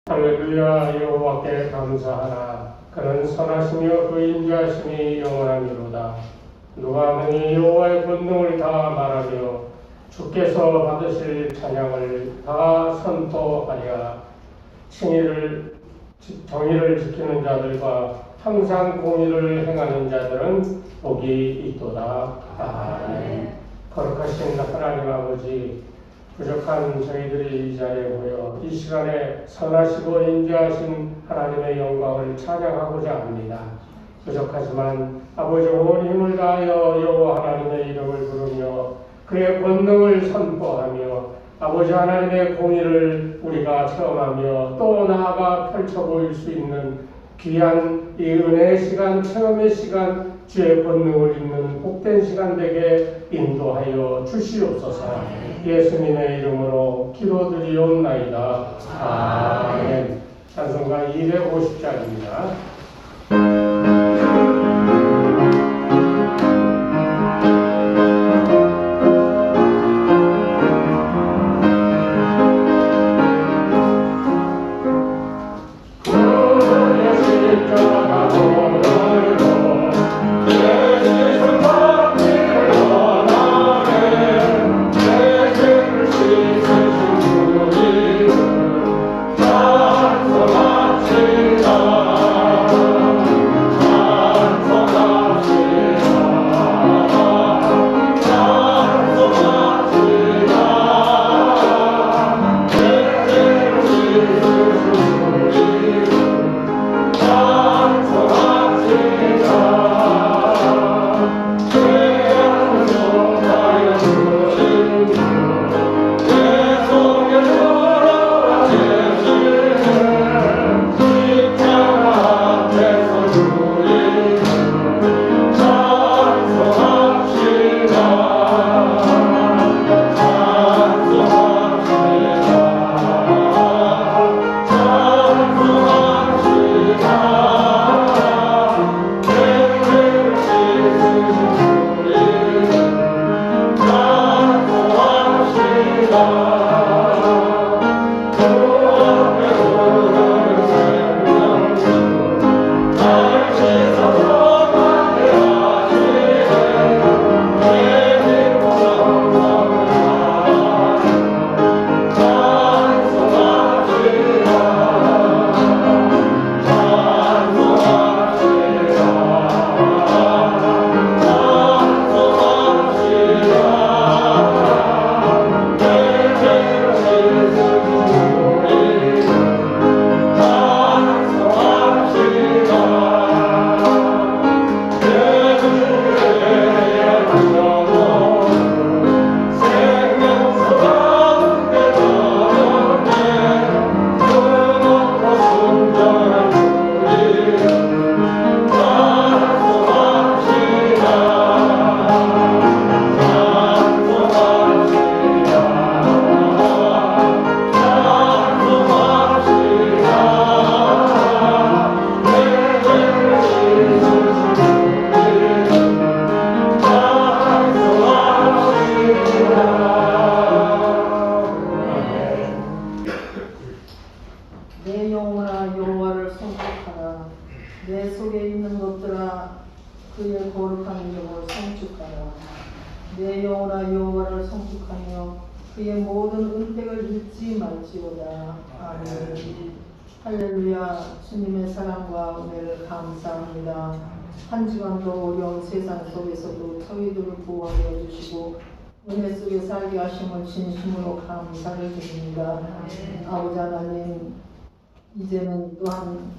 할렐루야. 여호와께 감사하라. 그는 선하시며 그 인자하심이 영원하미로다. 누가 능히 여호와의 권능을 다 말하며 주께서 받으실 찬양을 다 선포하랴. 정의를 지키는 자들과 항상 공의를 행하는 자들은 복이 있도다. 아멘. 거룩하신 하나님 아버지, 부족한 저희들이 이 자리에 모여 이 시간에 선하시고 인자하신 하나님의 영광을 찬양하고자 합니다. 부족하지만 아버지 온 힘을 다하여 여호와 하나님의 이름을 부르며 그의 권능을 선포하며 아버지 하나님의 공의를 우리가 체험하며 또 나아가 펼쳐 보일 수 있는 귀한 이 은혜의 시간, 체험의 시간, 주의 권능을 입는 복된 시간 되게 인도하여 주시옵소서. 예수님의 이름으로 기도드리옵나이다. 아멘. 찬송가 250장입니다. 할렐루야. 주님의 사랑과 은혜를 감사합니다. 한 주간도 어려운 세상 속에서도 저희들을 보호하여 주시고 은혜 속에 살게 하심을 진심으로 감사를 드립니다. 아버지 하나님, 이제는 또한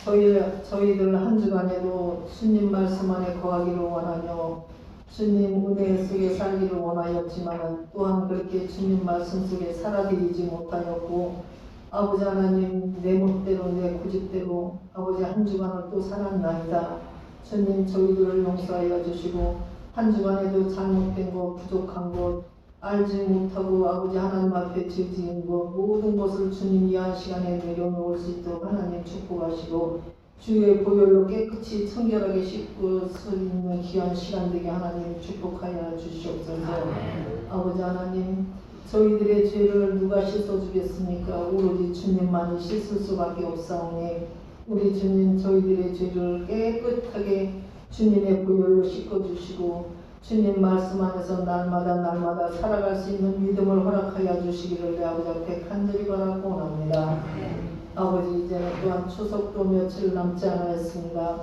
저희들 한 주간에도 주님 말씀 안에 거하기를 원하며 주님 은혜 속에 살기를 원하였지만 또한 그렇게 주님 말씀 속에 살아드리지 못하였고 아버지 하나님, 내 멋대로 내 고집대로 아버지 한 주간을 또 살았나이다. 주님 저희들을 용서하여 주시고 한 주간에도 잘못된 것, 부족한 것, 알지 못하고 아버지 하나님 앞에 죄지은 것 모든 것을 주님 이한 시간에 내려놓을 수 있도록 하나님 축복하시고 주의 보혈로 깨끗이 청결하게 씻고 서 있는 귀한 시간 되게 하나님 축복하여 주시옵소서. 아버지 하나님, 저희들의 죄를 누가 씻어주겠습니까? 오로지 주님만이 씻을 수밖에 없사오니 우리 주님 저희들의 죄를 깨끗하게 주님의 보혈로 씻어주시고 주님 말씀 안에서 날마다 살아갈 수 있는 믿음을 허락하여 주시기를 내 아버지 앞에 간절히 바라고 원합니다. 아버지 이제는 또한 추석도 며칠 남지 않았습니다.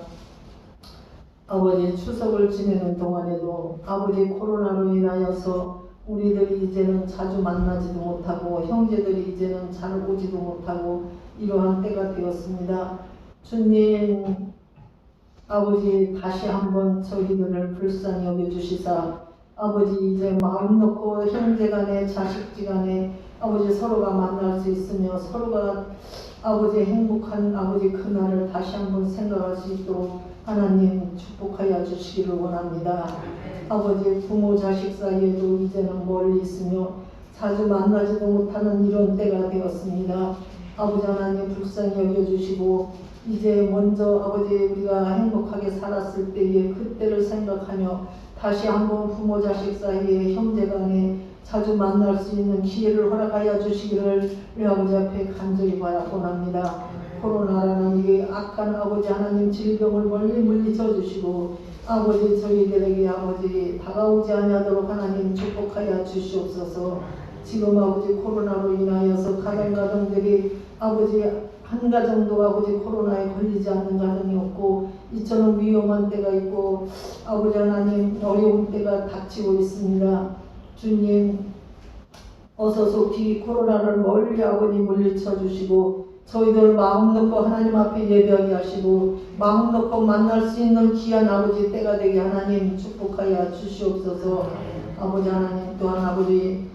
아버지 추석을 지내는 동안에도 아버지 코로나로 인하여서 우리들이 이제는 자주 만나지도 못하고 형제들이 이제는 잘 오지도 못하고 이러한 때가 되었습니다. 주님 아버지 다시 한번 저희들을 불쌍히 여겨주시사 아버지 이제 마음 놓고 형제간에 자식지간에 아버지 서로가 만날 수 있으며 서로가 아버지 행복한 아버지 그날을 다시 한번 생각할 수 있도록 하나님 축복하여 주시기를 원합니다. 아버지 부모 자식 사이에도 이제는 멀리 있으며 자주 만나지도 못하는 이런 때가 되었습니다. 아버지 하나님 불쌍히 여겨주시고 이제 먼저 아버지 우리가 행복하게 살았을 때의 그때를 생각하며 다시 한번 부모 자식 사이에 형제간에 자주 만날 수 있는 기회를 허락하여 주시기를 우리 아버지 앞에 간절히 바라곤 합니다. 코로나라는 이 악한 아버지 하나님 질병을 멀리 물리쳐 주시고 아버지 저희들에게 아버지 다가오지 아니하도록 하나님 축복하여 주시옵소서. 지금 아버지 코로나로 인하여서 가정들이 아버지 한 가정도 아버지 코로나에 걸리지 않는 가정이 없고 이처럼 위험한 때가 있고 아버지 하나님 어려운 때가 닥치고 있습니다. 주님 어서 속히 코로나를 멀리 아버지 물리쳐 주시고 저희들 마음 놓고 하나님 앞에 예배하게 하시고 마음 놓고 만날 수 있는 귀한 아버지 때가 되게 하나님 축복하여 주시옵소서. 아버지 하나님 또한 아버지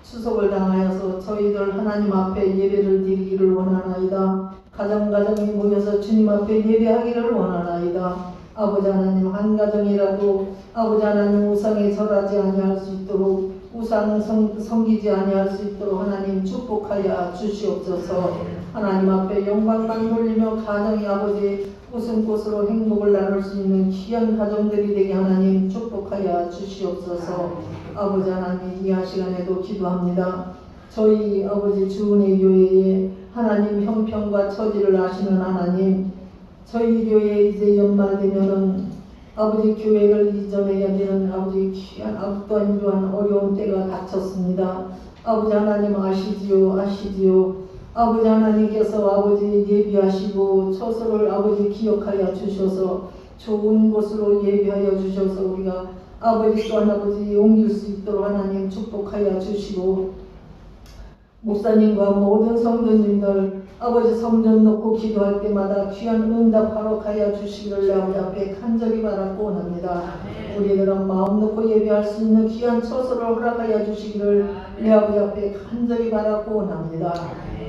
추석을 당하여서 저희들 하나님 앞에 예배를 드리기를 원하나이다. 가정이 모여서 주님 앞에 예배하기를 원하나이다. 아버지 하나님 한 가정이라도 아버지 하나님 우상에 절하지 아니할 수 있도록 우상 섬기지 아니할 수 있도록 하나님 축복하여 주시옵소서. 하나님 앞에 영광만 돌리며 가정이 아버지 웃음꽃으로 행복을 나눌 수 있는 귀한 가정들이 되게 하나님 축복하여 주시옵소서. 아버지 하나님 이 시간에도 기도합니다. 저희 아버지 주은혜 교회에 하나님 형편과 처지를 아시는 하나님 저희 교회 이제 연말 되면은 아버지 교회를 이전해야 되는 아버지 귀한 또한 이러한 어려운 때가 닥쳤습니다. 아버지 하나님 아시지요. 아버지 하나님께서 아버지 예비하시고 처소를 아버지 기억하여 주셔서 좋은 곳으로 예비하여 주셔서 우리가 아버지 또한 아버지 옮길 수 있도록 하나님 축복하여 주시고 목사님과 모든 성도님들 아버지 성전 놓고 기도할 때마다 귀한 응답하러 가여 주시기를 내 아버지 앞에 간절히 바라고 원합니다. 우리들은 마음 놓고 예배할 수 있는 귀한 처소를 허락하여 주시기를 내 아버지 앞에 간절히 바라고 원합니다.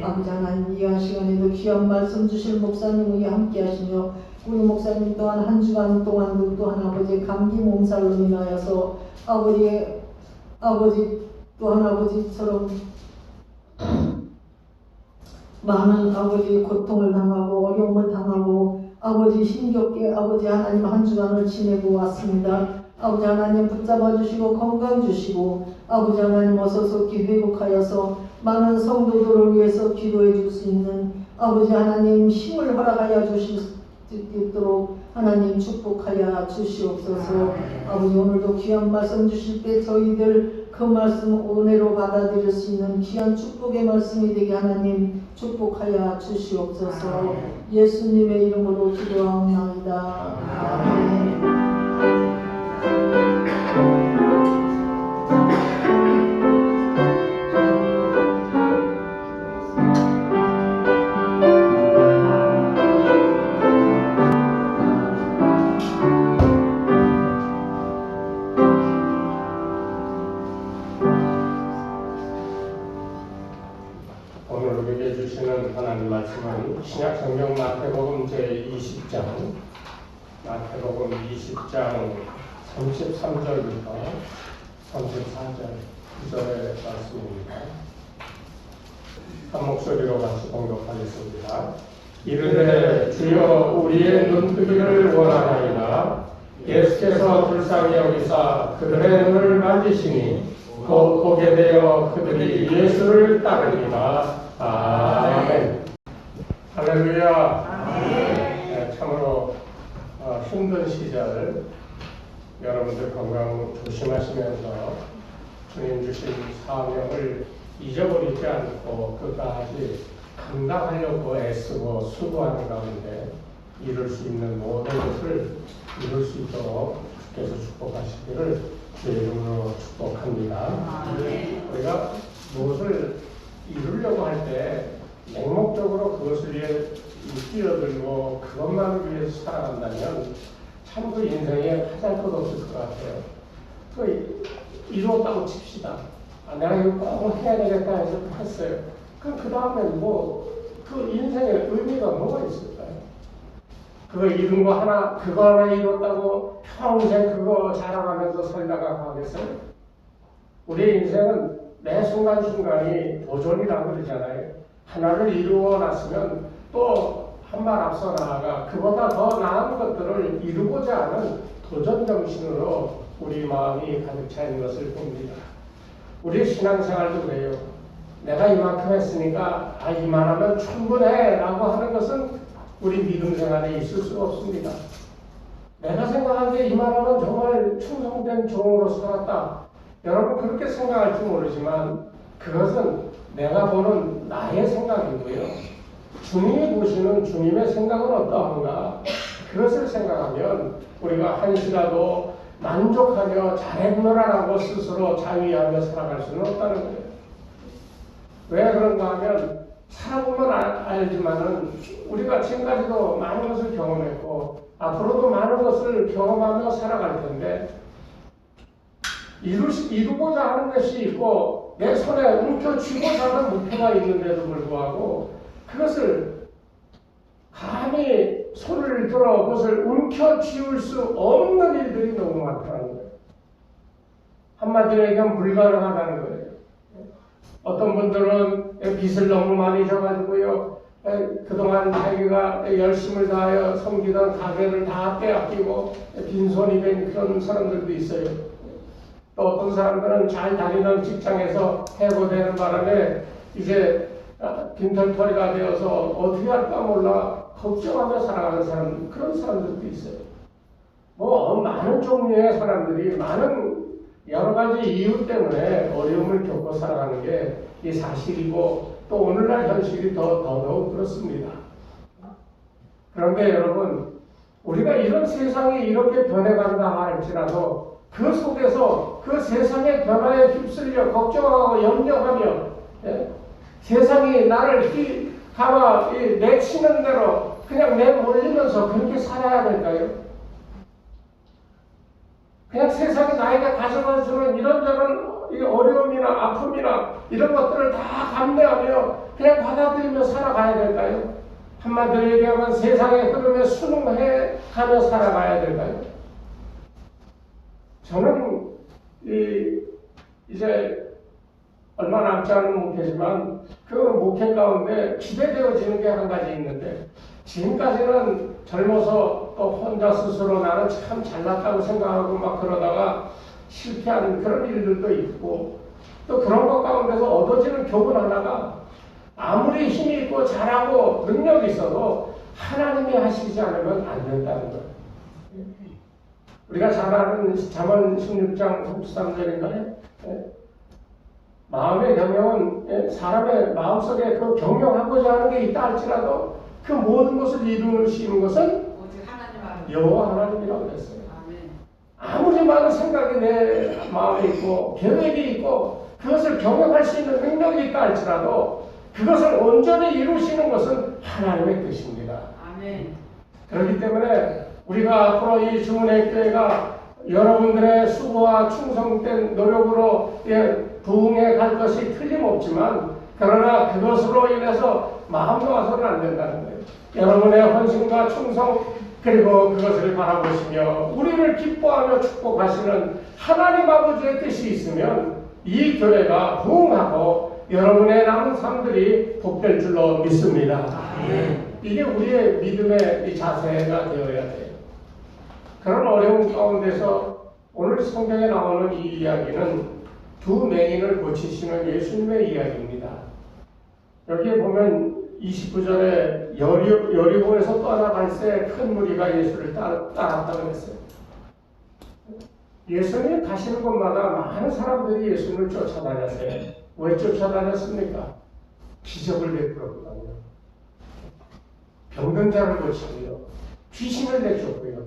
아버지 하나님 이 시간에도 귀한 말씀 주실 목사님이 함께 하시며 우리 목사님 또한 한 주간 동안도 또한 아버지 감기 몸살로 인하여서 아버지 또한 아버지처럼 많은 아버지 고통을 당하고 어려움을 당하고 아버지 힘겹게 아버지 하나님 한 주간을 지내고 왔습니다. 아버지 하나님 붙잡아 주시고 건강 주시고 아버지 하나님 어서 속히 회복하여서 많은 성도들을 위해서 기도해 줄 수 있는 아버지 하나님 힘을 허락하여 주실 수 있도록 하나님 축복하여 주시옵소서. 아버지 오늘도 귀한 말씀 주실 때 저희들 그 말씀 은혜로 받아들일 수 있는 귀한 축복의 말씀이 되게 하나님 축복하여 주시옵소서. 예수님의 이름으로 기도하옵나이다. 아멘. 오늘 우리에게 주시는 하나님 말씀은 신약성경 마태복음 제20장 마태복음 20장 33절부터 34절 9절의 말씀입니다. 한 목소리로 같이 공독하겠습니다. 이르되 주여 우리의 눈뜨기를 원하나이다. 예수께서 불쌍히 여기사 그들의 눈을 만지시니 보게 되어 그들이 예수를 따릅니다. 아멘. 할렐루야. 네, 참으로 힘든 시절 여러분들 건강 조심하시면서 주님 주신 사명을 잊어버리지 않고 끝까지 감당하려고 애쓰고 수고하는 가운데 이룰 수 있는 모든 것을 이룰 수 있도록 주께서 축복하시기를 주의 이름으로 축복합니다. 우리가 무엇을 이루려고 할 때 맹목적으로 그것을 위해 뛰어들고 그것만을 위해서 살아간다면 참 그 인생에 하잘 것 없을 것 같아요. 그 이루었다고 칩시다. 내가 이거 꼭 해야 되겠다 해서 했어요. 그럼 그 다음엔 그 인생의 의미가 뭐가 있을까요? 그거 이룬 거 하나, 그거 하나 이뤘다고 평생 그거 자랑하면서 살다가 가겠어요? 우리의 인생은 매 순간순간이 도전이라고 그러잖아요. 하나를 이루어 놨으면 또 한 발 앞서 나아가 그보다 더 나은 것들을 이루고자 하는 도전 정신으로 우리 마음이 가득 차 있는 것을 봅니다. 우리 신앙생활도 그래요. 내가 이만큼 했으니까 이만하면 충분해 라고 하는 것은 우리 믿음 생활에 있을 수가 없습니다. 내가 생각하기에 이만하면 정말 충성된 종으로 살았다. 여러분 그렇게 생각할지 모르지만 그것은 내가 보는 나의 생각이고요. 주님이 보시는 주님의 생각은 어떠한가? 그것을 생각하면 우리가 한시라도 만족하며 잘했노라라고 스스로 자위하며 살아갈 수는 없다는 거예요. 왜 그런가 하면 살아보면 알지만은 우리가 지금까지도 많은 것을 경험했고 앞으로도 많은 것을 경험하며 살아갈 텐데 이루고자 하는 것이 있고 내 손에 움켜쥐고자 하는 목표가 있는데도 불구하고 그것을 감히 손을 들어 그것을 움켜쥐을 수 없는 일들이 너무 많다는 거예요. 한마디로 얘기하면 불가능하다는 거예요. 어떤 분들은 빚을 너무 많이 져가지고요. 그동안 자기가 열심을 다하여 섬기던 가게를 다 빼앗기고 빈손이 된 그런 사람들도 있어요. 또 어떤 사람들은 잘 다니던 직장에서 해고되는 바람에 이제 빈털터리가 되어서 어떻게 할까 몰라 걱정하며 살아가는 그런 사람들도 있어요. 많은 종류의 사람들이 많은 여러 가지 이유 때문에 어려움을 겪고 살아가는 게 이 사실이고 또 오늘날 현실이 더더욱 그렇습니다. 그런데 여러분 우리가 이런 세상이 이렇게 변해간다 할지라도 그 속에서 그 세상의 변화에 휩쓸려 걱정하고 염려하며 세상이 나를 내치는 대로 그냥 내몰리면서 그렇게 살아야 될까요? 그냥 세상이 나에게 가져다주는 이런저런 어려움이나 아픔이나 이런 것들을 다 감내하며 그냥 받아들이며 살아가야 될까요? 한마디로 얘기하면 세상의 흐름에 순응해 가며 살아가야 될까요? 저는 이제 얼마 남지 않은 목회지만 그 목회 가운데 기대되어지는 게 한 가지 있는데 지금까지는 젊어서 또 혼자 스스로 나는 참 잘났다고 생각하고 막 그러다가 실패하는 그런 일들도 있고 또 그런 것 가운데서 얻어지는 교훈 하나가 아무리 힘이 있고 잘하고 능력이 있어도 하나님이 하시지 않으면 안 된다는 거예요. 우리가 잘 아는 잠언 16장 33절인가요? 마음의 경영은 사람의 마음속에 그 경영하고자 하는 게 있다 할지라도 그 모든 것을 이루시는 것은 여호와 하나님이라고 그랬어요. 아무리 많은 생각이 내 마음에 있고 계획이 있고 그것을 경영할 수 있는 능력이 있다 할지라도 그것을 온전히 이루시는 것은 하나님의 뜻입니다. 아멘. 그렇기 때문에 우리가 앞으로 이 주문의 교회가 여러분들의 수고와 충성된 노력으로 부흥해 갈 것이 틀림없지만 그러나 그것으로 인해서 마음 놓아서는 안 된다는 거예요. 여러분의 헌신과 충성 그리고 그것을 바라보시며 우리를 기뻐하며 축복하시는 하나님 아버지의 뜻이 있으면 이 교회가 부흥하고 여러분의 남은 삶들이 복될 줄로 믿습니다. 이게 우리의 믿음의 이 자세가 되어야 돼요. 그런 어려운 가운데서 오늘 성경에 나오는 이 이야기는 두 맹인을 고치시는 예수님의 이야기입니다. 여기에 보면 29절에 여리고에서 떠나갈 때 큰 무리가 예수를 따랐다고 했어요. 예수님이 가시는 곳마다 많은 사람들이 예수님을 쫓아다녔어요. 왜 쫓아다녔습니까? 기적을 베풀었거든요. 병든 자를 고치고요. 귀신을 내쫓고요.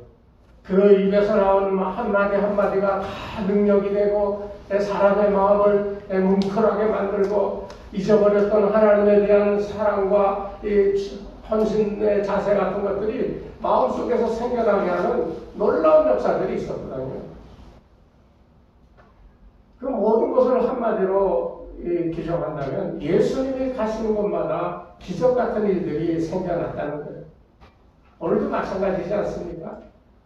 그 입에서 나오는 한마디 한마디가 다 능력이 되고 사람의 마음을 뭉클하게 만들고 잊어버렸던 하나님에 대한 사랑과 이 헌신의 자세 같은 것들이 마음속에서 생겨나게 하는 놀라운 역사들이 있었거든요. 그 모든 것을 한마디로 기록한다면 예수님이 가시는 곳마다 기적 같은 일들이 생겨났다는 거예요. 오늘도 마찬가지지 않습니까?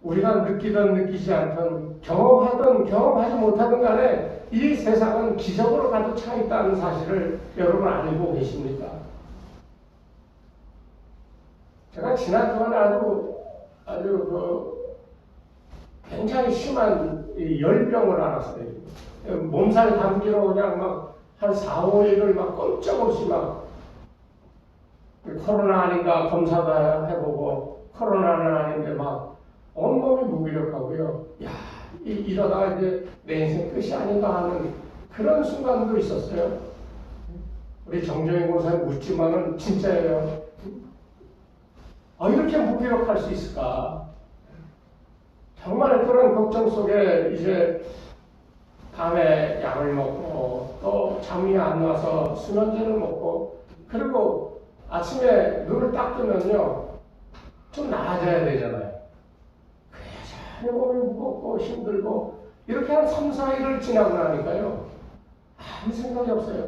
우리가 느끼든 느끼지 않든 경험하든 경험하지 못하든 간에 이 세상은 기적으로 가득 차 있다는 사실을 여러분 알고 계십니까? 제가 지난 동안에 아주 굉장히 심한 열병을 앓았어요. 몸살 감기로 그냥 막 한 4, 5일을 막 꼼짝없이 막 코로나 아닌가 검사도 해보고 코로나는 아닌데 막 온몸이 무기력하고요. 야, 이러다가 이제 내 인생 끝이 아닌가 하는 그런 순간도 있었어요. 우리 정정희 권사님 묻지만은 진짜예요. 이렇게 무기력할 수 있을까? 정말 그런 걱정 속에 이제 밤에 약을 먹고 또 잠이 안 와서 수면제를 먹고 그리고 아침에 눈을 딱 뜨면요 좀 나아져야 되잖아요. 그래야 몸이 무겁고 힘들고 이렇게 한 3, 4일을 지나고 나니까요 아무 생각이 없어요.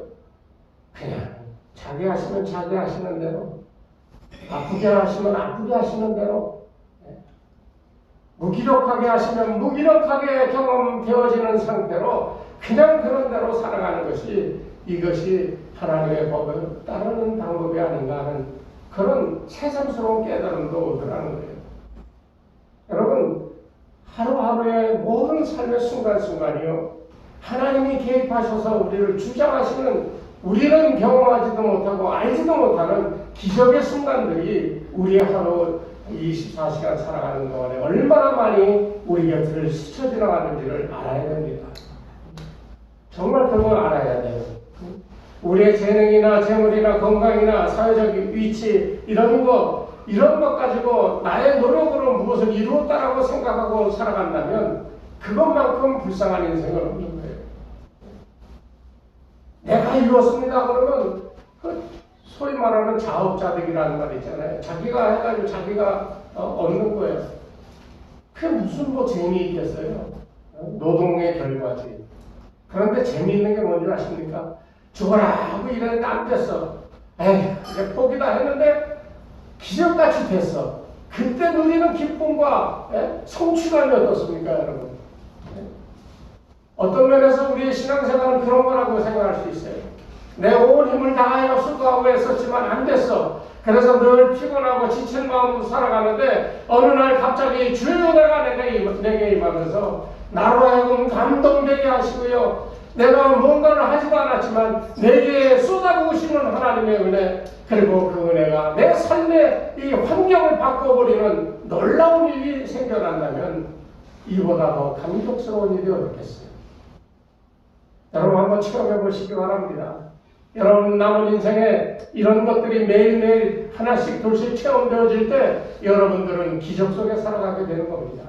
그냥 자기 하시면 자기 하시는 대로, 아프게 하시면 아프게 하시는 대로, 무기력하게 하시면 무기력하게 경험되어지는 상태로 그냥 그런 대로 살아가는 것이 이것이 하나님의 법을 따르는 방법이 아닌가 하는 그런 새삼스러운 깨달음도 오더라는 거예요. 여러분, 하루하루의 모든 삶의 순간순간이요 하나님이 개입하셔서 우리를 주장하시는, 우리는 경험하지도 못하고 알지도 못하는 기적의 순간들이 우리의 하루 24시간 살아가는 동안에 얼마나 많이 우리 곁을 스쳐 지나가는지를 알아야 됩니다. 정말 그걸 알아야 돼요. 우리의 재능이나 재물이나 건강이나 사회적 위치 이런 것 가지고 나의 노력으로 무엇을 이루었다라고 생각하고 살아간다면 그것만큼 불쌍한 인생은 없는 거예요. 내가 이루었습니다 그러면 소위 말하는 자업자득이라는 말 있잖아요. 자기가 해가지고 자기가 얻는 거예요. 그게 무슨 재미있겠어요? 노동의 결과지. 그런데 재미있는 게 뭔지 아십니까? 죽어라 하고 일했는데 안 됐어. 에이, 이제 포기다 했는데 기적같이 됐어. 그때 누리는 기쁨과 성취감이 어떻습니까, 여러분? 어떤 면에서 우리의 신앙생활은 그런 거라고 생각할 수 있어요. 내 온 힘을 다하여 수고하고 애썼지만 안 됐어. 그래서 늘 피곤하고 지친 마음으로 살아가는데 어느 날 갑자기 주여 내가 내게 임하면서 나로 하여금 감동되게 하시고요. 내가 뭔가를 하지도 않았지만 내게 쏟아부으시는 하나님의 은혜, 그리고 그 은혜가 내 삶의 이 환경을 바꿔버리는 놀라운 일이 생겨난다면 이보다 더 감격스러운 일이 어딨겠어요. 여러분 한번 체험해 보시기 바랍니다. 여러분 남은 인생에 이런 것들이 매일매일 하나씩 둘씩 체험되어질 때 여러분들은 기적 속에 살아가게 되는 겁니다.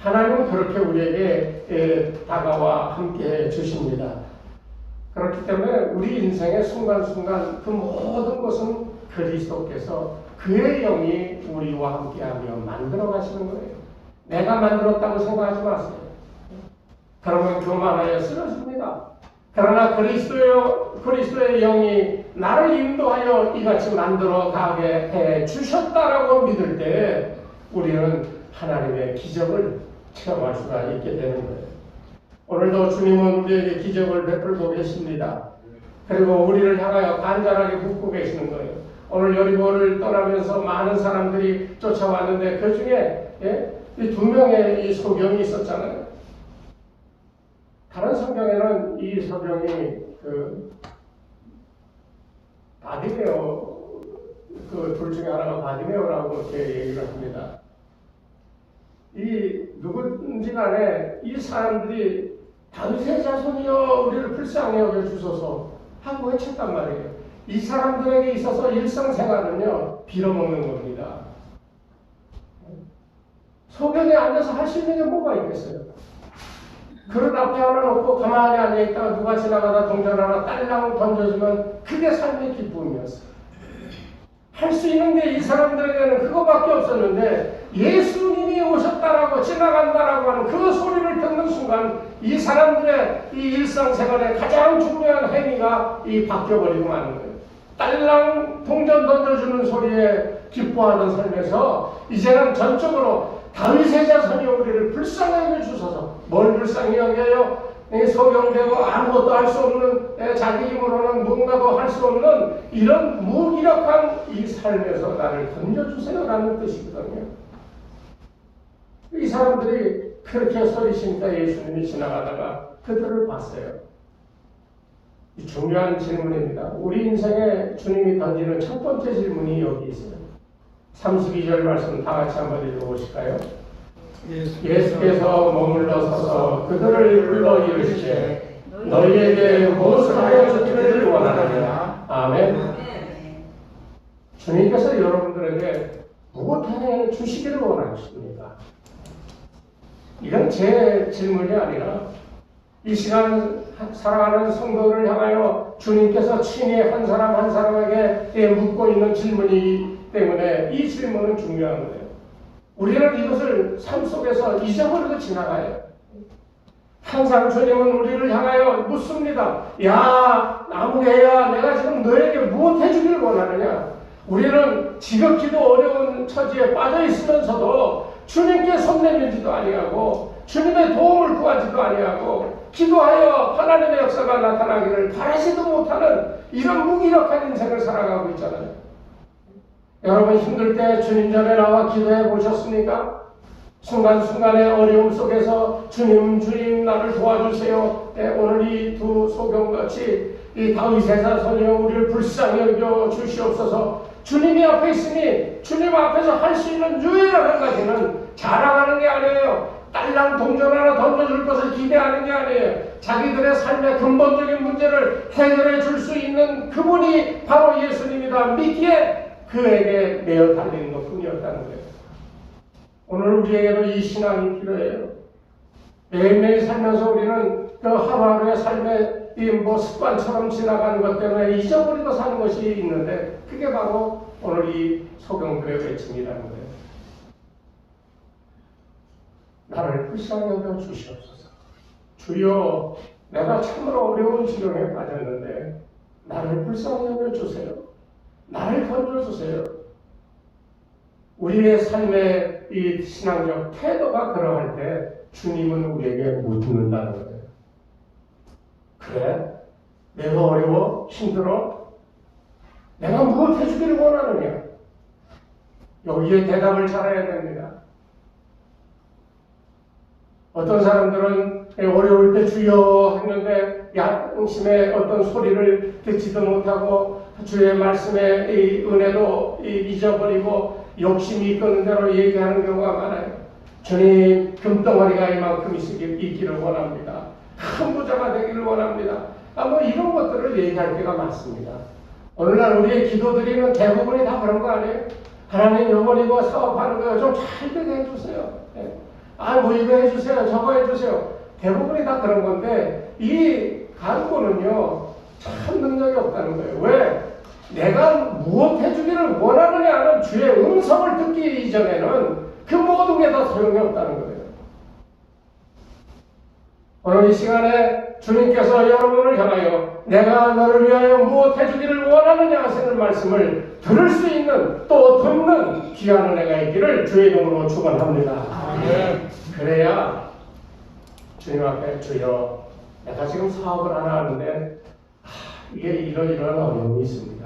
하나님은 그렇게 우리에게 다가와 함께 주십니다. 그렇기 때문에 우리 인생의 순간순간 그 모든 것은 그리스도께서 그의 영이 우리와 함께하며 만들어 가시는 거예요. 내가 만들었다고 생각하지 마세요. 그러면 교만하여 쓰러집니다. 그러나 그리스도의 영이 나를 인도하여 이같이 만들어 가게 해 주셨다라고 믿을 때 우리는 하나님의 기적을 체험할 수가 있게 되는 거예요. 오늘도 주님은 우리에게 기적을 베풀고 계십니다. 그리고 우리를 향하여 간절하게 묻고 계시는 거예요. 오늘 여리고를 떠나면서 많은 사람들이 쫓아왔는데 그 중에 이 2명의 이 소경이 있었잖아요. 다른 성경에는 이 성경이 바디메오 둘 중에 하나가 바디메오라고 이렇게 얘기를 합니다. 이 누구든지 간에 이 사람들이 다윗의 자손이여 우리를 불쌍히 여겨 주소서 하고 외쳤단 말이에요. 이 사람들에게 있어서 일상생활은요 빌어먹는 겁니다. 소변에 앉아서 할 수 있는 게 뭐가 있겠어요? 그릇 앞에 하나 놓고 가만히 앉아있다가 누가 지나가다 동전 하나 딸랑 던져주면 그게 삶의 기쁨이었어요. 할 수 있는 게 이 사람들에게는 그거밖에 없었는데 예수님이 오셨다라고 지나간다라고 하는 그 소리를 듣는 순간 이 사람들의 이 일상생활의 가장 중요한 행위가 이 바뀌어버리고 마는 거예요. 딸랑 동전 던져주는 소리에 기뻐하던 삶에서 이제는 전적으로 다윗의 자손이 우리를 불쌍히 여겨주소서. 뭘 불쌍히 여겨요? 소경되고 아무것도 할 수 없는 자기 힘으로는 뭔가도 할 수 없는 이런 무기력한 이 삶에서 나를 건져주세요라는 뜻이거든요. 이 사람들이 그렇게 소리치니까 예수님이 지나가다가 그들을 봤어요. 이 중요한 질문입니다. 우리 인생에 주님이 던지는 첫 번째 질문이 여기 있어요. 32절 말씀 다 같이 한번 읽어보실까요? 예수께서 머물러 서서 그들을 불러 이르시되 너희에게 무엇을 하여 주기를 원하느냐. 아멘. 주님께서 여러분들에게 무엇을 주시기를 원하십니까? 이건 제 질문이 아니라 이 시간 살아가는 성도를 향하여 주님께서 친히 한 사람 한 사람에게 묻고 있는 질문이기 때문에 이 질문은 중요한 거예요. 우리는 이것을 삶 속에서 잊어버리고 지나가요. 항상 주님은 우리를 향하여 묻습니다. 야, 나무개야, 내가 지금 너에게 무엇 해주길 원하느냐? 우리는 지극히도 어려운 처지에 빠져 있으면서도 주님께 손 내밀지도 아니하고 주님의 도움을 구하지도 아니하고 기도하여 하나님의 역사가 나타나기를 바라지도 못하는 이런 무기력한 인생을 살아가고 있잖아요. 여러분 힘들 때 주님 전에 나와 기도해 보셨습니까? 순간순간의 어려움 속에서 주님 나를 도와주세요. 오늘 이 두 소경같이 이 다윗의 자손이여 우리를 불쌍히 여겨 주시옵소서. 주님이 앞에 있으니 주님 앞에서 할 수 있는 유일한 한 가지는 자랑하는 게 아니에요. 딸랑 동전 하나 던져줄 것을 기대하는 게 아니에요. 자기들의 삶의 근본적인 문제를 해결해 줄 수 있는 그분이 바로 예수님이다. 믿기에 그에게 내어 달리는 것 뿐이었다는 거예요. 오늘 우리에게도 이 신앙이 필요해요. 매일매일 살면서 우리는 그 하루하루의 삶의 이 습관처럼 지나가는 것 때문에 잊어버리고 사는 것이 있는데 그게 바로 오늘 이 소경들의 외침이라는 거예요. 나를 불쌍히 여겨 주시옵소서. 주여, 내가 참으로 어려운 지경에 빠졌는데 나를 불쌍히 여겨 주세요. 나를 건져주세요. 우리의 삶의 이 신앙적 태도가 그러할 때 주님은 우리에게 묻는다는 거예요. 그래? 내가 어려워? 힘들어? 내가 무엇 해주기를 원하느냐? 여기에 대답을 잘해야 됩니다. 어떤 사람들은 어려울 때 주여 했는데 양심의 어떤 소리를 듣지도 못하고 주의 말씀의 이 은혜도 잊어버리고 욕심이 이끄는 대로 얘기하는 경우가 많아요. 주님 금덩어리가 이만큼 있기를 원합니다. 큰 부자가 되기를 원합니다. 이런 것들을 얘기할 때가 많습니다. 오늘날 우리의 기도드리는 대부분이 다 그런 거 아니에요? 하나님 요번 이거 사업하는 거 좀 잘 되게 해주세요. 이거 해주세요. 저거 해주세요. 대부분이 다 그런 건데 이 간구는요 참 능력이 없다는 거예요. 왜? 내가 무엇 해주기를 원하느냐는 주의 음성을 듣기 이전에는 그 모든 게 다 소용이 없다는 거예요. 오늘 이 시간에 주님께서 여러분을 향하여 내가 너를 위하여 무엇 해주기를 원하느냐 하시는 말씀을 들을 수 있는 또 듣는 귀한 은혜가 있기를 주의 이름으로 축원합니다. 그래야 주님 앞에 주여 내가 지금 사업을 하나 하는데 이게 이런 어려움이 있습니다.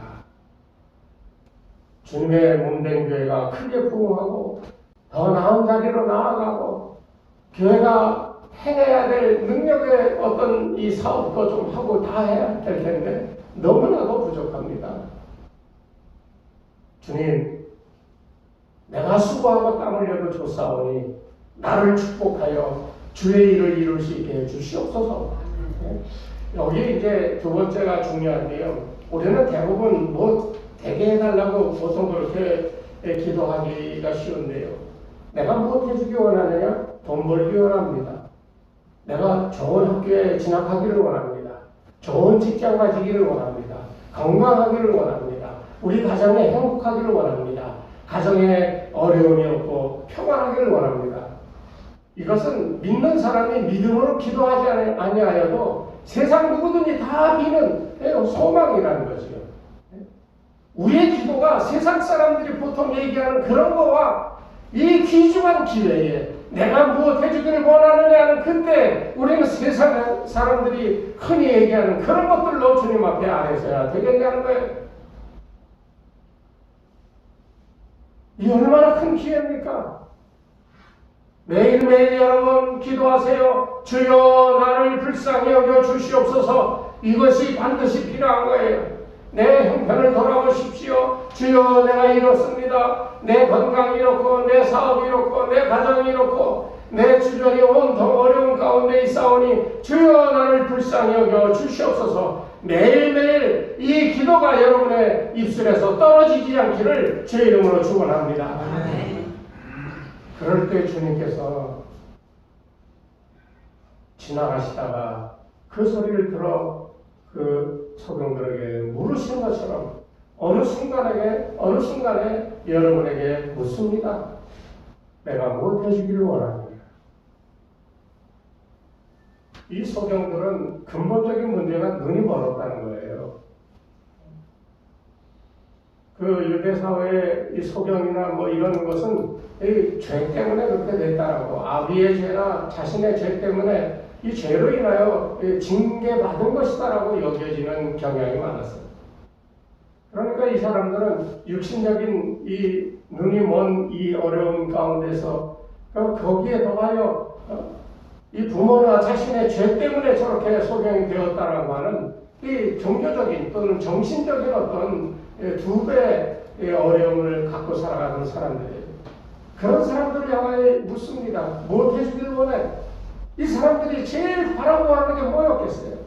주님의 몸된 교회가 크게 부흥하고 더 나은 자리로 나아가고 교회가 해내야 될 능력의 어떤 이 사업도 좀 하고 다 해야 될 텐데 너무나도 부족합니다. 주님, 내가 수고하고 땀 흘려도 좋사오니 나를 축복하여 주의 일을 이룰 수 있게 해주시옵소서. 여기 이제 두 번째가 중요한데요. 우리는 대부분 뭐 되게 해달라고 보통 그렇게 기도하기가 쉬운데요. 내가 무엇 해주기 원하느냐? 돈 벌기 원합니다. 내가 좋은 학교에 진학하기를 원합니다. 좋은 직장 가지기를 원합니다. 건강하기를 원합니다. 우리 가정에 행복하기를 원합니다. 가정에 어려움이 없고 평안하기를 원합니다. 이것은 믿는 사람이 믿음으로 기도하지 아니하여도 세상 누구든지 다 비는 소망이라는 거죠. 우리의 기도가 세상 사람들이 보통 얘기하는 그런 거와 이 귀중한 기회에 내가 무엇 해주기를 원하느냐는 그때 우리는 세상 사람들이 흔히 얘기하는 그런 것들로 주님 앞에 아뢰서야 되겠냐는 거예요. 이 얼마나 큰 기회입니까? 매일매일 여러분 기도하세요. 주여 나를 불쌍히 여겨 주시옵소서. 이것이 반드시 필요한 거예요. 내 형편을 돌아보십시오. 주여 내가 이렇습니다. 내 건강이 이렇고 내 사업이 이렇고 내 가정이 이렇고 내 주변이 온통 어려운 가운데 있사오니 주여 나를 불쌍히 여겨 주시옵소서. 매일매일 이 기도가 여러분의 입술에서 떨어지지 않기를 주의 이름으로 축원합니다. 그럴 때 주님께서 지나가시다가 그 소리를 들어 그 소경들에게 물으신 것처럼 어느 순간에 여러분에게 묻습니다. 내가 무엇 해주기를 원하느냐? 이 소경들은 근본적인 문제가 눈이 멀었다는 거예요. 그 유대 사회의 이 소경이나 뭐 이런 것은 이 죄 때문에 그렇게 됐다라고, 아비의 죄나 자신의 죄 때문에 이 죄로 인하여 징계받은 것이다라고 여겨지는 경향이 많았어요. 그러니까 이 사람들은 육신적인 이 눈이 먼 이 어려운 가운데서 거기에 더하여 이 부모나 자신의 죄 때문에 저렇게 소경이 되었다라고 하는 이 종교적인 또는 정신적인 어떤 두 배의 어려움을 갖고 살아가는 사람들이에요. 그런 사람들을 향하여 묻습니다. 무엇 해주기를 원해? 이 사람들이 제일 바라고 하는 게 뭐였겠어요?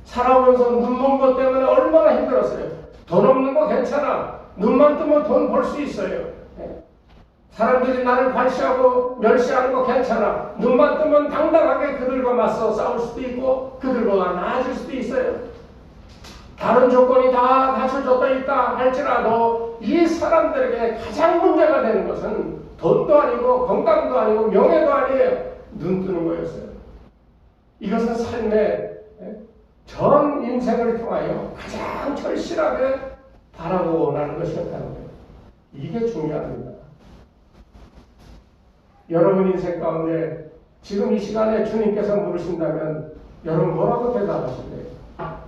살아오면서 눈 먼 것 때문에 얼마나 힘들었어요. 돈 없는 거 괜찮아. 눈만 뜨면 돈 벌 수 있어요. 사람들이 나를 발시하고 멸시하는 거 괜찮아. 눈만 뜨면 당당하게 그들과 맞서 싸울 수도 있고 그들보다 나아질 수도 있어요. 다른 조건이 다 갖춰졌다 있다 할지라도 이 사람들에게 가장 문제가 되는 것은 돈도 아니고 건강도 아니고 명예도 아니에요. 눈 뜨는 거였어요. 이것은 삶의 전 인생을 통하여 가장 절실하게 바라고 원하는 것이었다는 거예요. 이게 중요합니다. 여러분 인생 가운데 지금 이 시간에 주님께서 물으신다면 여러분 뭐라고 대답하실래요?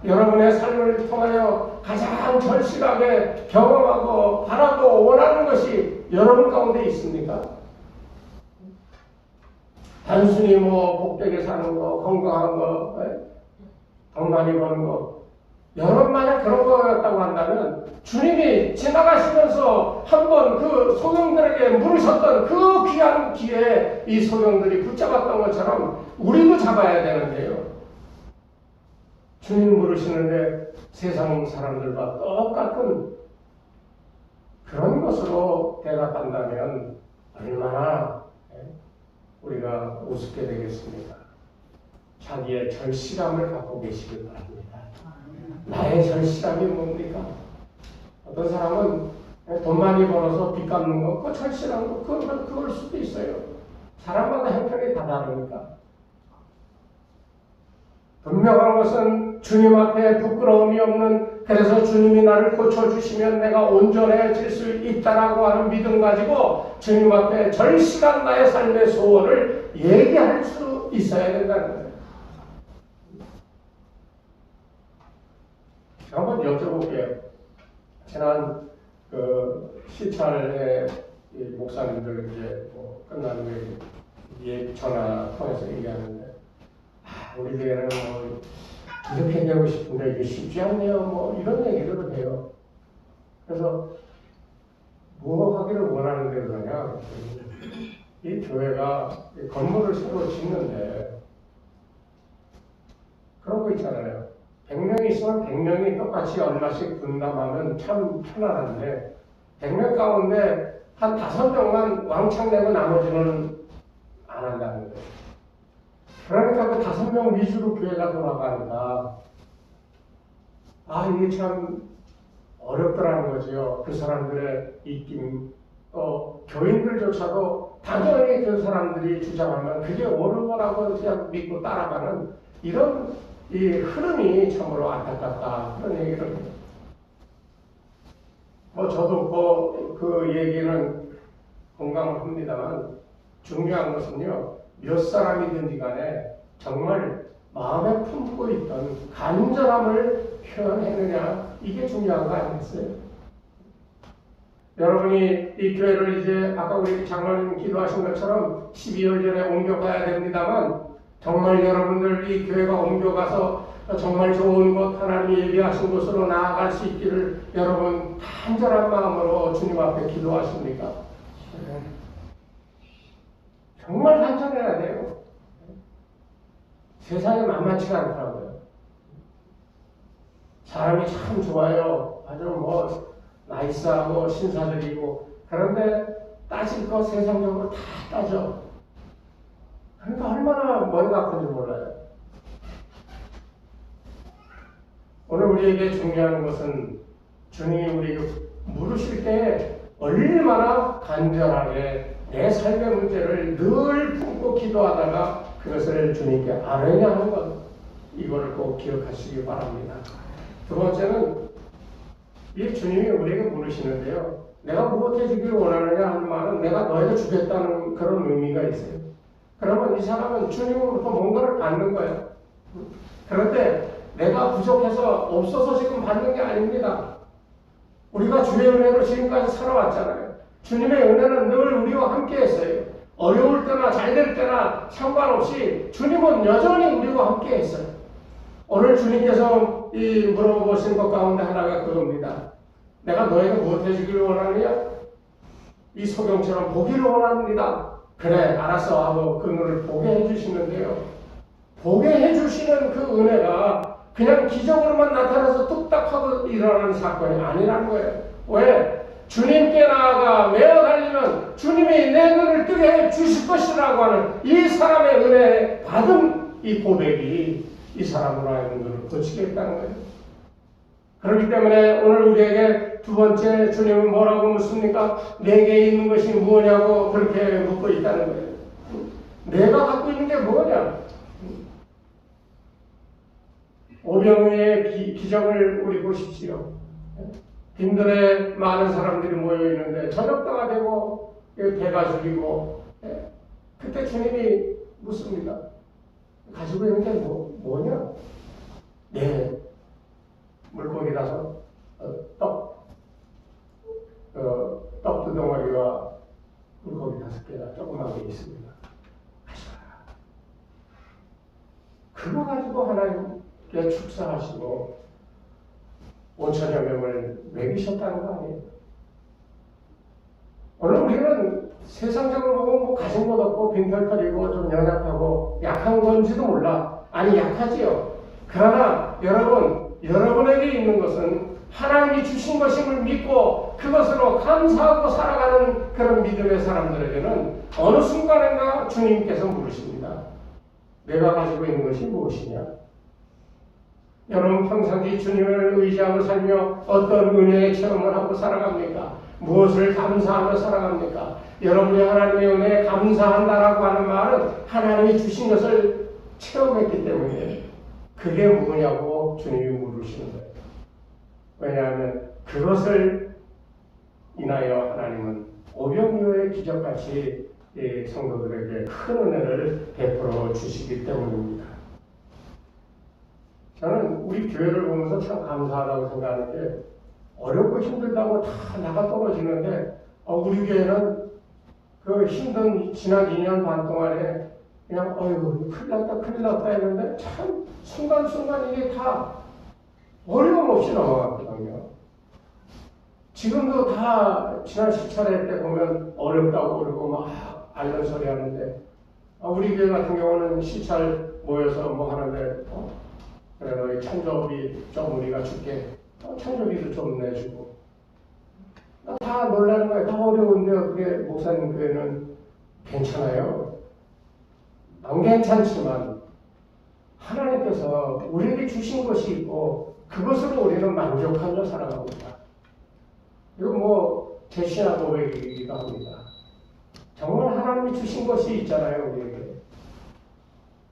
여러분의 삶을 통하여 가장 절실하게 경험하고 바라고 원하는 것이 여러분 가운데 있습니까? 단순히 뭐 복되게 사는 거, 건강한 거, 돈 많이 버는 거, 여러분 만약 그런 거였다고 한다면 주님이 지나가시면서 한번 그 소경들에게 물으셨던 그 귀한 기회에 이 소경들이 붙잡았던 것처럼 우리도 잡아야 되는데요. 주님 물으시는데 세상 사람들과 똑같은 그런 것으로 대답한다면 얼마나 우리가 우습게 되겠습니까? 자기의 절실함을 갖고 계시길 바랍니다. 나의 절실함이 뭡니까? 어떤 사람은 돈 많이 벌어서 빚 갚는 거, 그 절실한 거, 그걸 수도 있어요. 사람마다 형편이 다 다르니까. 분명한 것은 주님 앞에 부끄러움이 없는, 그래서 주님이 나를 고쳐주시면 내가 온전해질 수 있다라고 하는 믿음 가지고 주님 앞에 절실한 나의 삶의 소원을 얘기할 수 있어야 된다는 거예요. 한번 여쭤볼게요. 지난 그 시찰의 목사님들 이제 뭐 끝난 후에 전화 통해서 얘기하는데 우리 교회는 뭐 이렇게 되고 싶은데 이게 쉽지 않네요. 뭐 이런 얘기를 해요. 그래서 뭐 하기를 원하는데 그러냐? 이 교회가 건물을 새로 짓는데 그런 거 있잖아요. 100명이 있으면 100명이 똑같이 얼마씩 분담하면 참 편안한데 100명 가운데 한 5명만 왕창 내고 나머지는 안 한다는 거예요. 그러니까 그 5명 위주로 교회가 돌아가니까 이게 참 어렵더라는 거죠. 그 사람들의 입김, 또 교인들조차도 당연히 그 사람들이 주장하면 그게 옳은 거라고 그냥 믿고 따라가는 이런 이 흐름이 참으로 안타깝다. 그런 얘기를 해요. 저도 그 얘기는 공감을 합니다만 중요한 것은요, 몇 사람이든지 간에 정말 마음에 품고 있던 간절함을 표현했느냐, 이게 중요한 거 아니겠어요? 여러분이 이 교회를 이제 아까 우리 장로님 기도하신 것처럼 12월 전에 옮겨가야 됩니다만 정말 여러분들 이 교회가 옮겨가서 정말 좋은 곳, 하나님이 예비하신 곳으로 나아갈 수 있기를 여러분 간절한 마음으로 주님 앞에 기도하십니까? 정말 간절해야 돼요. 세상에 만만치가 않더라고요. 사람이 참 좋아요. 아주 나이스하고 신사적이고, 그런데 따질 거 세상적으로 다 따져. 그러니까 얼마나 머리가 아픈지 몰라요. 오늘 우리에게 중요한 것은 주님이 우리에게 물으실 때 얼마나 간절하게 내 삶의 문제를 늘 품고 기도하다가 그것을 주님께 아뢰냐 하는 것, 이거를 꼭 기억하시기 바랍니다. 두 번째는 이 주님이 우리에게 물으시는데요, 내가 무엇 해주기를 원하느냐 하는 말은 내가 너에게 주겠다는 그런 의미가 있어요. 그러면 이 사람은 주님으로부터 뭔가를 받는 거예요. 그런데 내가 부족해서 없어서 지금 받는 게 아닙니다. 우리가 주의 은혜로 지금까지 살아왔잖아요. 주님의 은혜는 늘 우리와 함께 했어요. 어려울 때나 잘 될 때나 상관없이 주님은 여전히 우리와 함께 했어요. 오늘 주님께서 물어보신 것 가운데 하나가 그겁니다. 내가 너에게 무엇 해주기를 원하느냐? 이 소경처럼 보기를 원합니다. 그래, 알았어 하고 그 눈을 보게 해주시는데요, 보게 해주시는 그 은혜가 그냥 기적으로만 나타나서 뚝딱하고 일어나는 사건이 아니라는 거예요. 왜? 주님께 나아가 매어 달리면 주님이 내 눈을 뜨게 해 주실 것이라고 하는 이 사람의 은혜 받은 이 고백이 이 사람으로 하여금 눈을 고치게 했다는 거예요. 그렇기 때문에 오늘 우리에게 두 번째 주님은 뭐라고 묻습니까? 내게 있는 것이 뭐냐고 그렇게 묻고 있다는 거예요. 내가 갖고 있는 게 뭐냐? 오병이의 기적을 우리 보십시오. 빈들에 많은 사람들이 모여있는데 저녁때가 되고 배가 줄이고, 그때 주님이 묻습니다. 가지고 있는 게 뭐냐? 네, 물고기라서 떡 두 덩어리와 물고기 5개가 조그만 게 있습니다. 가져가라. 그거 가지고 하나님께 축사하시고 5천여 명을 먹이셨다는 거 아니에요? 오늘 우리는 세상적으로 보면 가진 것 없고 빈털털이고 좀 연약하고 약한 건지도 몰라. 아니, 약하지요. 그러나 여러분에게 있는 것은 하나님이 주신 것임을 믿고 그것으로 감사하고 살아가는 그런 믿음의 사람들에게는 어느 순간인가 주님께서 물으십니다. 내가 가지고 있는 것이 무엇이냐? 여러분 평상시 주님을 의지하고 살며 어떤 은혜의 체험을 하고 살아갑니까? 무엇을 감사하며 살아갑니까? 여러분이 하나님의 은혜에 감사한다라고 하는 말은 하나님이 주신 것을 체험했기 때문에 그게 뭐냐고 주님이 물으시는 거예요. 왜냐하면 그것을 인하여 하나님은 오병이어의 기적같이 성도들에게 큰 은혜를 베풀어 주시기 때문입니다. 저는 우리 교회를 보면서 참 감사하다고 생각하는 게 어렵고 힘들다고 다 나가 떨어지는데 우리 교회는 그 힘든 지난 2년 반 동안에 그냥 어휴 큰일 났다 했는데 참 순간순간 이게 다 어려움 없이 넘어갔거든요. 지금도 다 지난 시찰회 때 보면 어렵다고 그러고 막 앓는 소리 하는데 우리 교회 같은 경우는 시찰 모여서 뭐 하는데 그래 너희 찬조비 좀 우리가 줄게 찬조비도 좀 내주고 다 놀라는 거예요. 다 어려운데 그게 목사님 교회는 괜찮아요. 안 괜찮지만 하나님께서 우리에게 주신 것이 있고 그것으로 우리는 만족하며 살아갑니다. 이거 뭐 제 신앙 고백이기도 합니다. 정말 하나님이 주신 것이 있잖아요, 우리에게.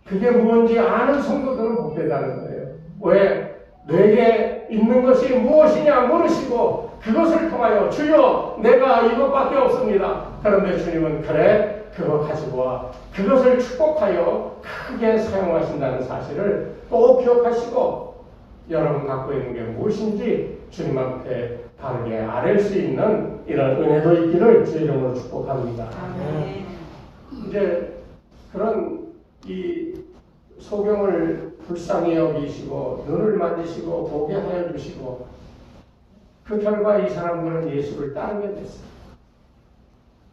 그게 뭔지 아는 성도들은 복되다는 거예요. 왜? 내게 있는 것이 무엇이냐 물으시고 그것을 통하여 주여 내가 이것밖에 없습니다. 그런데 주님은 그래 그거 가지고 와. 그것을 축복하여 크게 사용하신다는 사실을 꼭 기억하시고 여러분 갖고 있는 게 무엇인지 주님한테 바르게 아뢰 수 있는 이런 은혜도 있기를 주의 이름으로 축복합니다. 이제 그런 이 소경을 불쌍히 여기시고 눈을 만지시고 보게 하여 주시고 그 결과 이 사람들은 예수를 따르게 됐어요.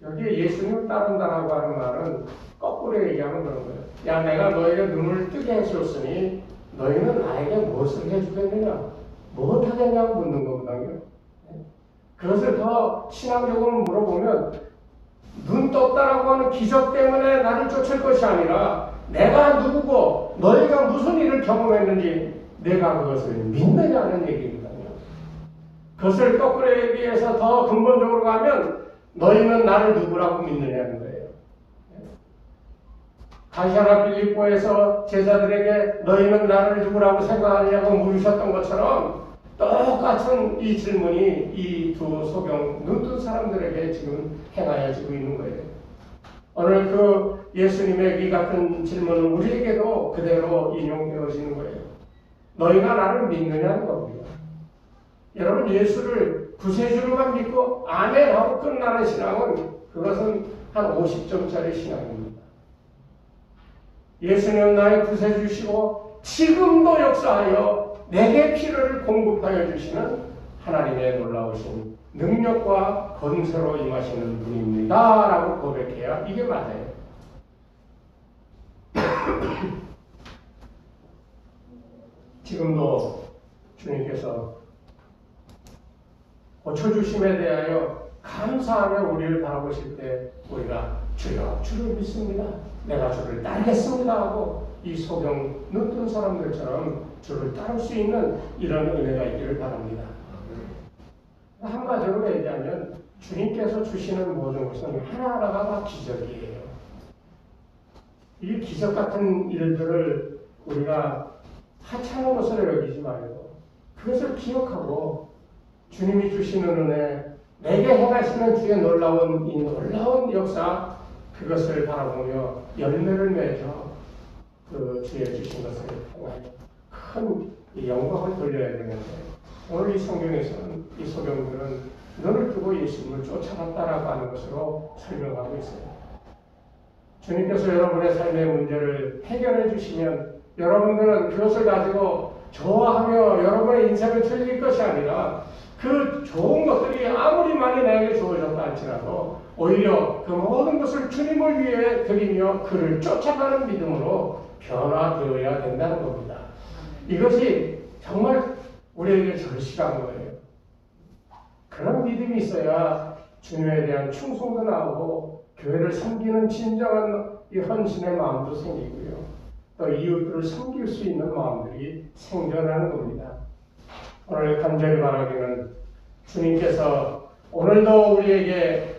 여기에 예수님을 따른다라고 하는 말은 거꾸로 얘기하면 그런 거예요. 야 내가 너희의 눈을 뜨게 해줬으니 너희는 나에게 무엇을 해주겠느냐 무엇하겠냐고 묻는 거거든요. 그것을 더 신앙적으로 물어보면 눈 떴다라고 하는 기적 때문에 나를 쫓을 것이 아니라 내가 누구고 너희가 무슨 일을 경험했는지 내가 그것을 믿느냐는 얘기거든요. 그것을 거꾸로 얘기해서 더 근본적으로 가면 너희는 나를 누구라고 믿느냐는 거예요. 가시아나 빌립보에서 제자들에게 너희는 나를 누구라고 생각하느냐고 물으셨던 것처럼 똑같은 이 질문이 이 두 소경 눈뜬 사람들에게 지금 행하여지고 있는 거예요. 오늘 그 예수님의 이 같은 질문은 우리에게도 그대로 인용되어지는 거예요. 너희가 나를 믿느냐는 겁니다. 여러분 예수를 구세주로만 믿고 아멘 하고 끝나는 신앙은 그것은 한 50점짜리 신앙입니다. 예수님은 나의 구세주시고 지금도 역사하여 내게 필요를 공급하여 주시는 하나님의 놀라우신 능력과 권세로 임하시는 분입니다 라고 고백해야 이게 맞아요. 지금도 주님께서 고쳐주심에 대하여 감사하며 우리를 바라보실 때 우리가 주여 주를 믿습니다. 내가 주를 따르겠습니다 하고 이 소경 눈뜬 사람들처럼 주를 따를 수 있는 이런 은혜가 있기를 바랍니다. 한마디로 얘기하면 주님께서 주시는 모든 것은 하나하나가 다 기적이에요. 이 기적 같은 일들을 우리가 하찮은 것으로 여기지 말고 그것을 기억하고 주님이 주시는 은혜, 내게 행하시는 주의 놀라운 이 놀라운 역사 그것을 바라보며 열매를 맺어 그 주의 주신 것을 통하여 큰 영광을 돌려야 되는데 오늘 이 성경에서는 이 소경들은 눈을 뜨고 예수님을 쫓아갔다라고 하는 것으로 설명하고 있어요. 주님께서 여러분의 삶의 문제를 해결해 주시면 여러분들은 그것을 가지고 좋아하며 여러분의 인생을 즐길 것이 아니라 그 좋은 것들이 아무리 많이 나에게 주어졌다 할지라도 오히려 그 모든 것을 주님을 위해 드리며 그를 쫓아가는 믿음으로 변화되어야 된다는 겁니다. 이것이 정말 우리에게 절실한 거예요. 그런 믿음이 있어야 주님에 대한 충성도 나오고 교회를 섬기는 진정한 이 헌신의 마음도 생기고요. 또 이웃들을 섬길 수 있는 마음들이 생겨나는 겁니다. 오늘 간절히 바라기는 주님께서 오늘도 우리에게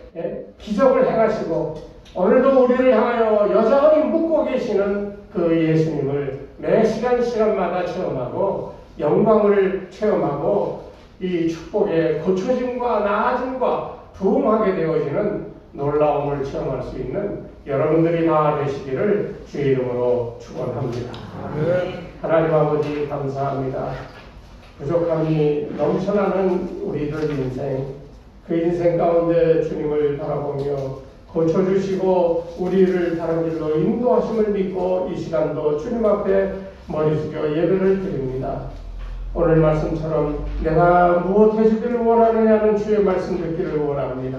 기적을 행하시고 오늘도 우리를 향하여 여전히 묻고 계시는 그 예수님을 매 시간마다 체험하고 영광을 체험하고 이 축복의 고쳐짐과 나아짐과 부흥하게 되어지는 놀라움을 체험할 수 있는 여러분들이 다 되시기를 주의 이름으로 축원합니다. 하나님 아버지 감사합니다. 부족함이 넘쳐나는 우리들 인생, 그 인생 가운데 주님을 바라보며 고쳐주시고 우리를 다른 길로 인도하심을 믿고 이 시간도 주님 앞에 머리 숙여 예배를 드립니다. 오늘 말씀처럼 내가 무엇 해주기를 원하느냐는 주의 말씀 듣기를 원합니다.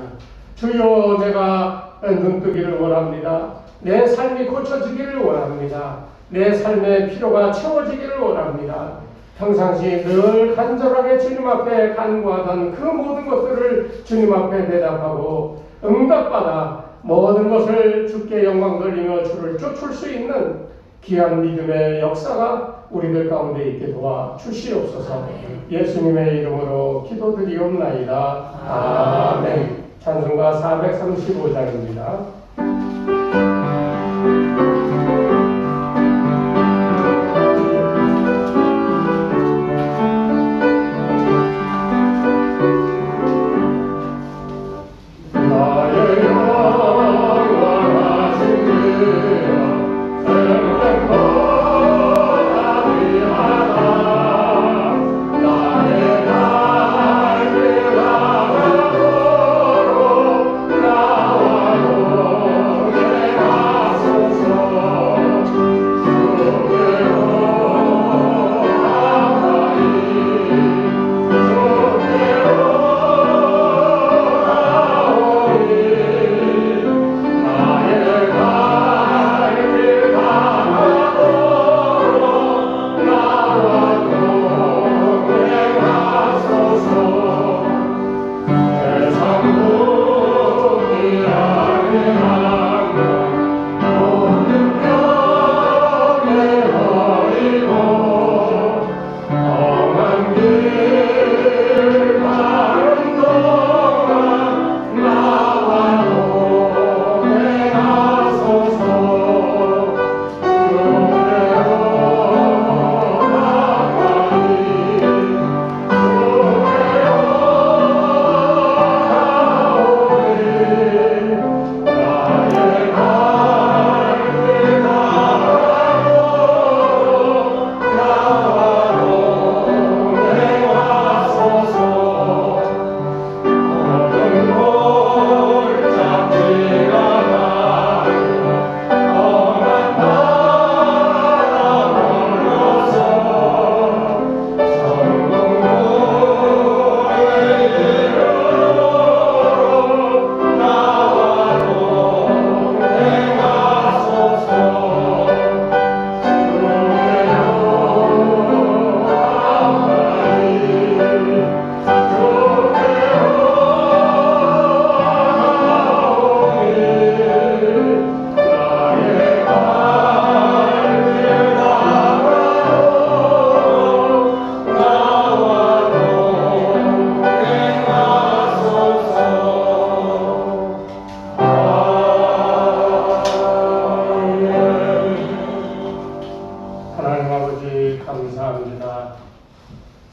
주여 내가 눈뜨기를 원합니다. 내 삶이 고쳐지기를 원합니다. 내 삶의 필요가 채워지기를 원합니다. 평상시 늘 간절하게 주님 앞에 간구하던 그 모든 것들을 주님 앞에 대답하고 응답받아 모든 것을 주께 영광 돌리며 주를 쫓을 수 있는 귀한 믿음의 역사가 우리들 가운데 있게 도와 주시옵소서. 예수님의 이름으로 기도드리옵나이다. 아멘. 찬송가 435장입니다.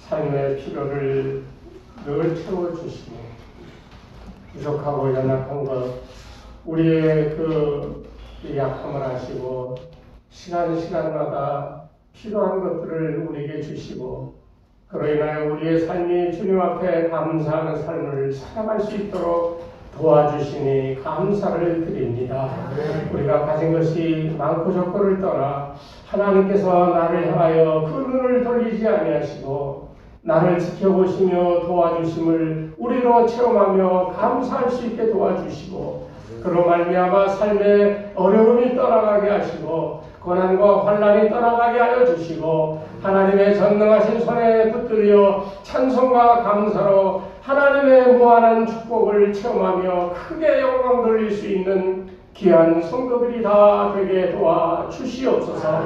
삶의 필요를 늘 채워주시고 부족하고 연약한 것 우리의 그 약함을 아시고 시간마다 필요한 것들을 우리에게 주시고 그로 인하여 우리의 삶이 주님 앞에 감사하는 삶을 살아갈 수 있도록 도와주시니 감사를 드립니다. 우리가 가진 것이 많고 적고를 떠나 하나님께서 나를 향하여 그 눈을 돌리지 아니하시고 나를 지켜보시며 도와주심을 우리로 체험하며 감사할 수 있게 도와주시고 그로 말미암아 삶의 어려움이 떠나가게 하시고 고난과 환난이 떠나가게 하여 주시고 하나님의 전능하신 손에 붙들려 찬송과 감사로 하나님의 무한한 축복을 체험하며 크게 영광 돌릴 수 있는 귀한 성도들이 다 되게 도와 주시옵소서.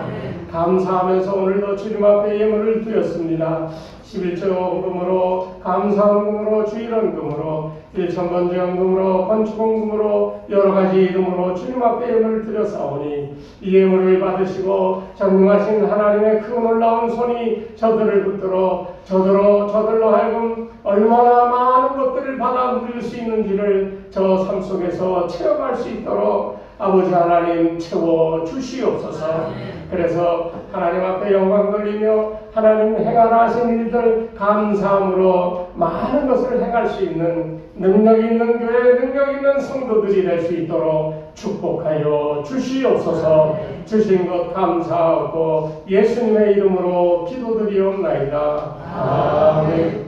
감사하면서 오늘도 주님 앞에 예물을 드렸습니다. 11조 헌금으로 감사헌금으로 주일헌금으로 일천번제헌금으로 건축헌금으로 여러가지 이름으로 주님 앞에 예물을 드렸사오니 이 예물을 받으시고 전능하신 하나님의 그 놀라운 손이 저들을 붙들어 저들로 하여금 얼마나 많은 것들을 받아 누릴 수 있는지를 저 삶 속에서 체험할 수 있도록 아버지 하나님 채워 주시옵소서. 그래서 하나님 앞에 영광 돌리며 하나님 행하라 하신 일들 감사함으로 많은 것을 행할 수 있는 능력 있는 교회, 능력 있는 성도들이 될 수 있도록 축복하여 주시옵소서. 주신 것 감사하고 예수님의 이름으로 기도드리옵나이다. 아멘. 네,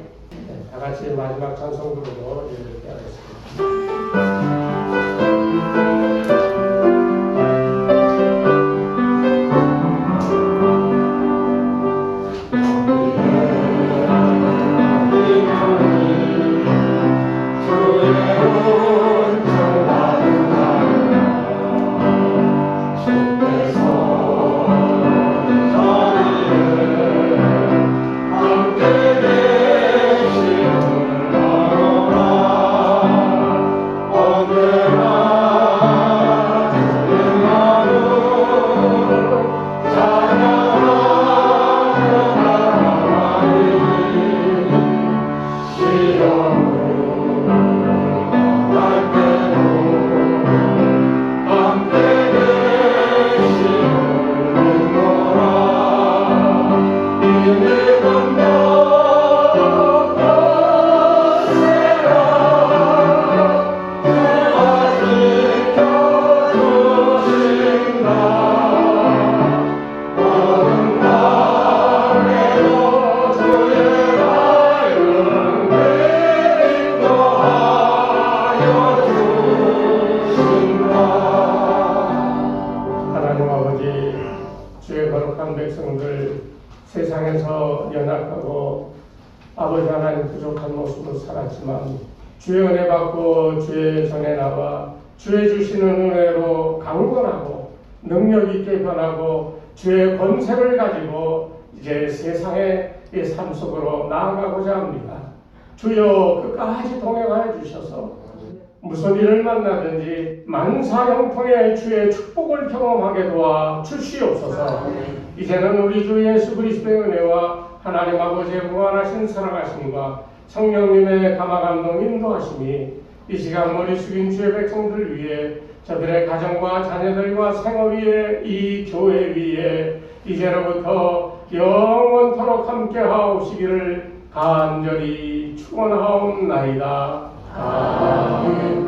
다 같이 마지막 찬송 부르고 이렇게 하겠습니다. 주의 거룩한 백성들 세상에서 연약하고 아버지 하나님 부족한 모습으로 살았지만 주의 은혜 받고 주의 전에 나와 주의 주시는 은혜로 강건하고 능력 있게 변하고 주의 권세를 가지고 이제 세상의 이 삶 속으로 나아가고자 합니다. 주여 끝까지 동행하여 주셔서 무슨 일을 만나든지 만사형통의 주의 축복을 경험하게 도와 주시옵소서. 이제는 우리 주 예수 그리스도의 은혜와 하나님 아버지의 무한하신 사랑하심과 성령님의 감화감동 인도하심이 이 시간 머리 숙인 주의 백성들 위해 저들의 가정과 자녀들과 생업 위에 이 교회 위에 이제로부터 영원토록 함께 하옵시기를 간절히 축원하옵나이다. 아멘.